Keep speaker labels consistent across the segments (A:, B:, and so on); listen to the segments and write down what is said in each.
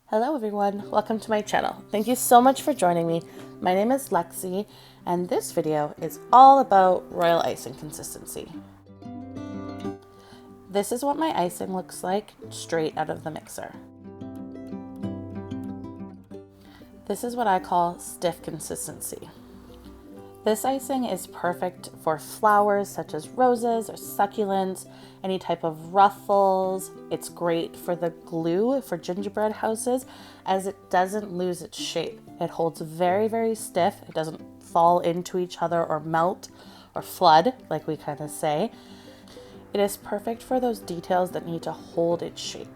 A: Hello everyone, welcome to my channel. Thank you so much for joining me. My name is Lexi and this video is all about royal icing consistency. This is what my icing looks like straight out of the mixer. This is what I call stiff consistency. This icing is perfect for flowers such as roses or succulents, any type of ruffles. It's great for the glue for gingerbread houses as it doesn't lose its shape. It holds very, very stiff. It doesn't fall into each other or melt or flood, like we kind of say. It is perfect for those details that need to hold its shape.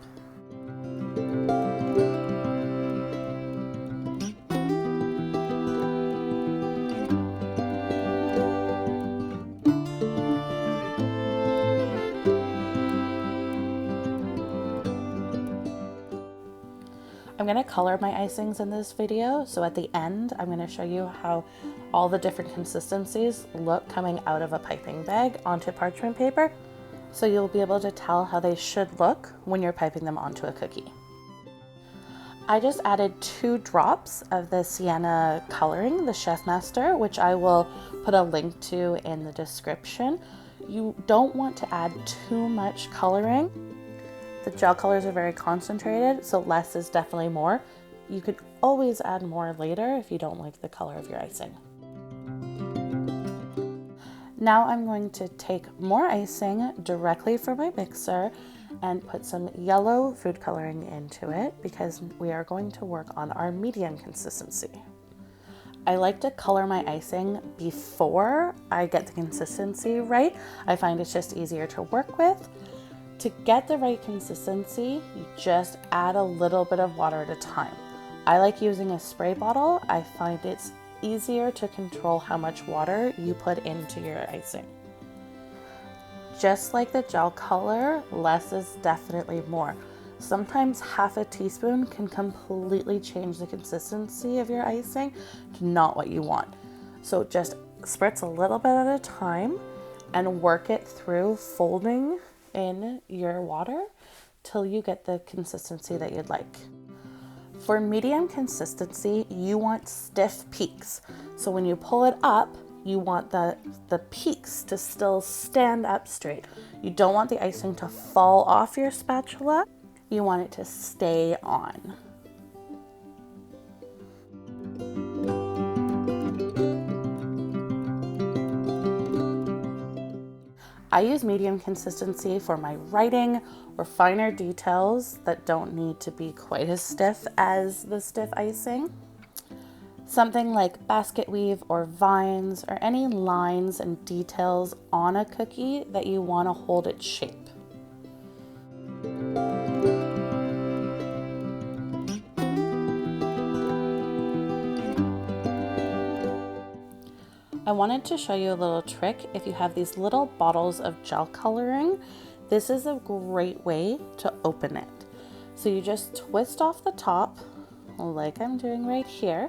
A: I'm going to color my icings in this video, so at the end I'm going to show you how all the different consistencies look coming out of a piping bag onto parchment paper, so you'll be able to tell how they should look when you're piping them onto a cookie. I just added 2 drops of the sienna coloring, the Chef Master, which I will put a link to in the description. You don't want to add too much coloring. The gel colors are very concentrated, so less is definitely more. You could always add more later if you don't like the color of your icing. Now I'm going to take more icing directly from my mixer and put some yellow food coloring into it because we are going to work on our medium consistency. I like to color my icing before I get the consistency right. I find it's just easier to work with. To get the right consistency, you just add a little bit of water at a time. I like using a spray bottle. I find it's easier to control how much water you put into your icing. Just like the gel color, less is definitely more. Sometimes half a teaspoon can completely change the consistency of your icing to not what you want. So just spritz a little bit at a time and work it through, folding in your water till you get the consistency that you'd like. For medium consistency, you want stiff peaks. So when you pull it up, you want the peaks to still stand up straight. You don't want the icing to fall off your spatula. You want it to stay on. I use medium consistency for my writing or finer details that don't need to be quite as stiff as the stiff icing. Something like basket weave or vines or any lines and details on a cookie that you want to hold its shape. I wanted to show you a little trick. If you have these little bottles of gel coloring, this is a great way to open it. So you just twist off the top, like I'm doing right here,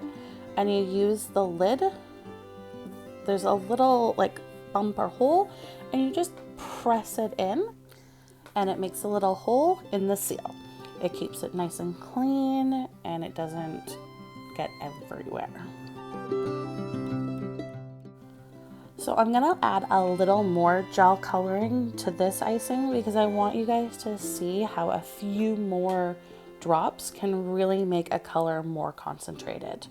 A: and you use the lid. There's a little like bump or hole, and you just press it in, and it makes a little hole in the seal. It keeps it nice and clean, and it doesn't get everywhere. So I'm gonna add a little more gel coloring to this icing because I want you guys to see how a few more drops can really make a color more concentrated.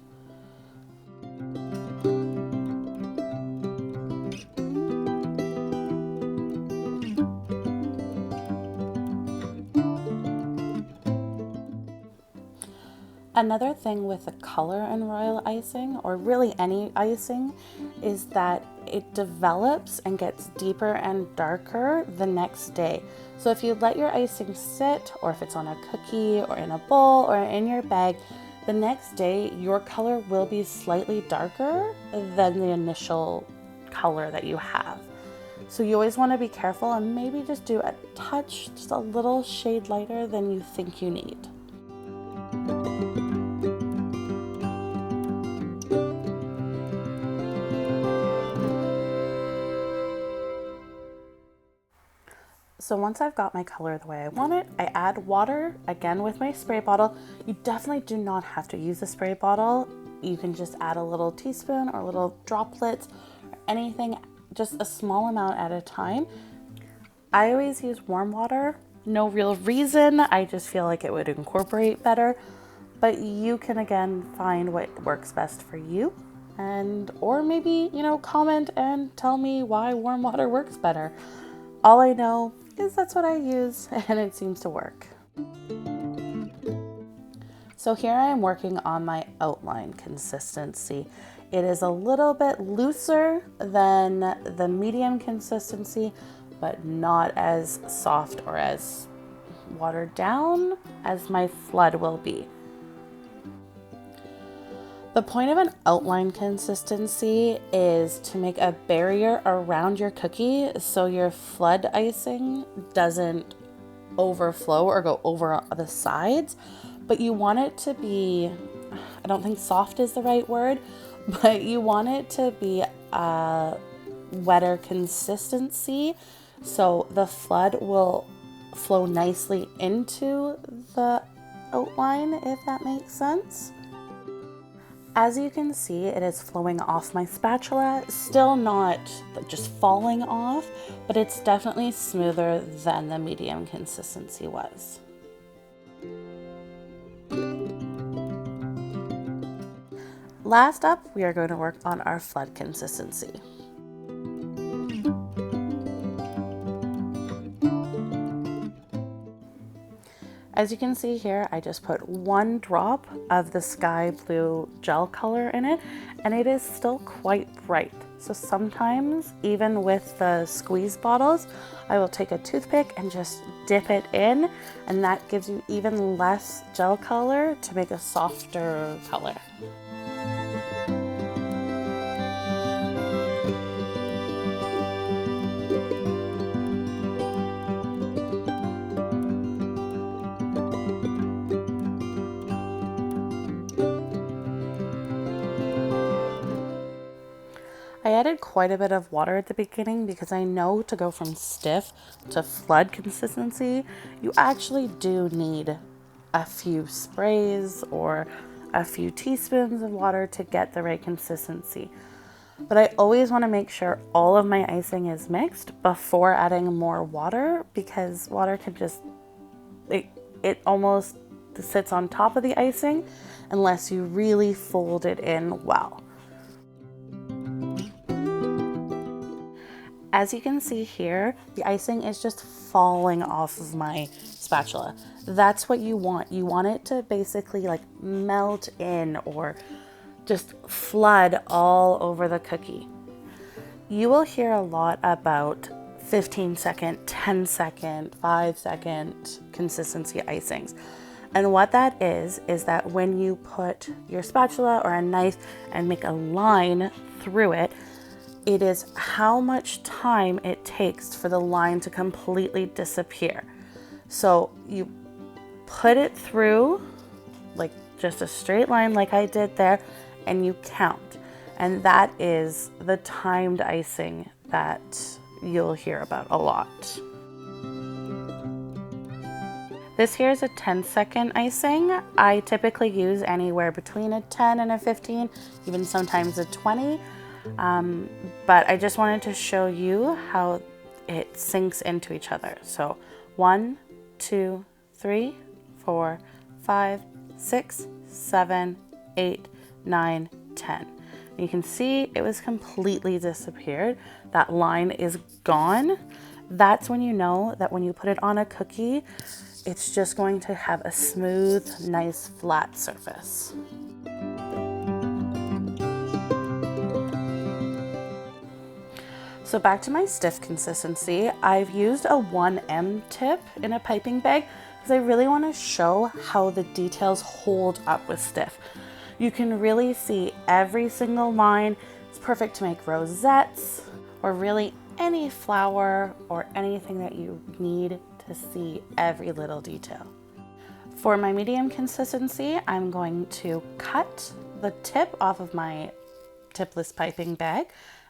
A: Another thing with the color in royal icing, or really any icing, is that it develops and gets deeper and darker the next day. So if you let your icing sit, or if it's on a cookie or in a bowl or in your bag, the next day your color will be slightly darker than the initial color that you have. So you always want to be careful and maybe just do a touch, just a little shade lighter than you think you need. So once I've got my color the way I want it, I add water again with my spray bottle. You definitely do not have to use a spray bottle. You can just add a little teaspoon or little droplets or anything, just a small amount at a time. I always use warm water. No real reason. I just feel like it would incorporate better. But you can again find what works best for you. And or maybe, comment and tell me why warm water works better. All I know is that's what I use and it seems to work. So here I am working on my outline consistency. It is a little bit looser than the medium consistency, but not as soft or as watered down as my flood will be. The point of an outline consistency is to make a barrier around your cookie so your flood icing doesn't overflow or go over the sides, but you want it to be, I don't think soft is the right word, but you want it to be a wetter consistency so the flood will flow nicely into the outline, if that makes sense. As you can see, it is flowing off my spatula, still not just falling off, but it's definitely smoother than the medium consistency was. Last up, we are going to work on our flood consistency. As you can see here, I just put 1 drop of the sky blue gel color in it, and it is still quite bright. So sometimes, even with the squeeze bottles, I will take a toothpick and just dip it in, and that gives you even less gel color to make a softer color. I added quite a bit of water at the beginning because I know to go from stiff to flood consistency, you actually do need a few sprays or a few teaspoons of water to get the right consistency. But I always want to make sure all of my icing is mixed before adding more water, because water can just, it almost sits on top of the icing unless you really fold it in well. As you can see here, the icing is just falling off of my spatula. That's what you want. You want it to basically like melt in or just flood all over the cookie. You will hear a lot about 15-second, 10-second, 5-second consistency icings. And what that is that when you put your spatula or a knife and make a line through it, it is how much time it takes for the line to completely disappear. So you put it through like just a straight line like I did there, and you count. And that is the timed icing that you'll hear about a lot. This here is a 10-second icing. I typically use anywhere between a 10 and a 15, even sometimes a 20. But I just wanted to show you how it sinks into each other. So 1, 2, 3, 4, 5, 6, 7, 8, 9, 10. You can see it was completely disappeared. That line is gone. That's when you know that when you put it on a cookie, it's just going to have a smooth, nice, flat surface. So back to my stiff consistency, I've used a 1M tip in a piping bag because I really want to show how the details hold up with stiff. You can really see every single line. It's perfect to make rosettes or really any flower or anything that you need to see every little detail. For my medium consistency, I'm going to cut the tip off of my tipless piping bag,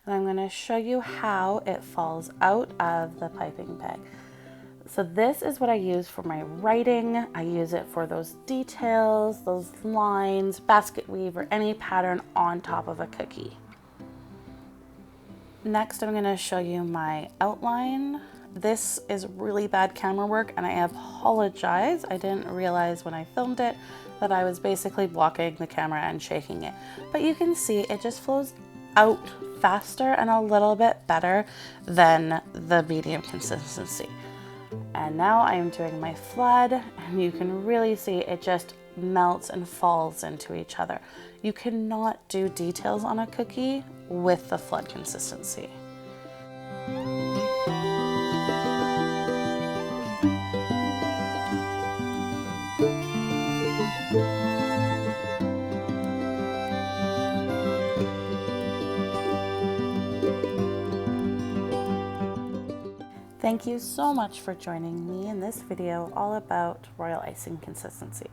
A: and I'm going to show you how it falls out of the piping bag. So this is what I use for my writing. I use it for those details, those lines, basket weave, or any pattern on top of a cookie. Next, I'm gonna show you my outline. This is really bad camera work and I apologize. I didn't realize when I filmed it that I was basically blocking the camera and shaking it. But you can see it just flows out faster and a little bit better than the medium consistency. And now I'm doing my flood and you can really see it just melts and falls into each other. You cannot do details on a cookie with the flood consistency. Thank you so much for joining me in this video all about royal icing consistency.